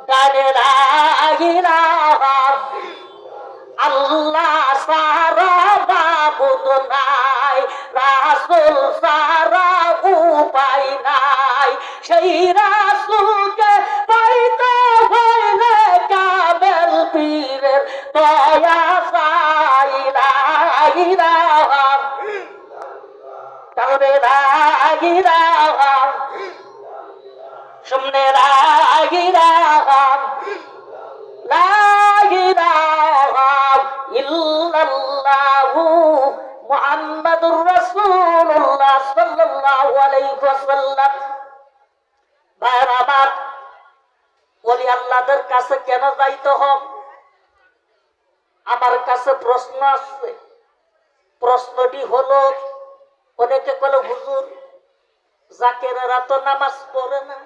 কানে লা ইলাহা আল্লাহ সারা মাবুদ নাই, রাসূল সারা উপায় নাই। সেই রাসূলকে পাইতে হইলে কামেল পীরের দয়া চাই। লা ইলাহা কানে লা ইলাহা শুনে লা ইলাহা লা ইলাহা ইল্লাল্লাহু মুহাম্মাদুর রাসূলুল্লাহ সাল্লাল্লাহু আলাইহি ওয়াসাল্লাম। ভাইরা আমার, ওলি আল্লাহদের কাছে কেন যাইতে হবে? আমার কাছে প্রশ্ন আছে। প্রশ্নটি হলো, অনেকে বলে হুজুর জাকেরেরা তো নামাজ পড়ে না,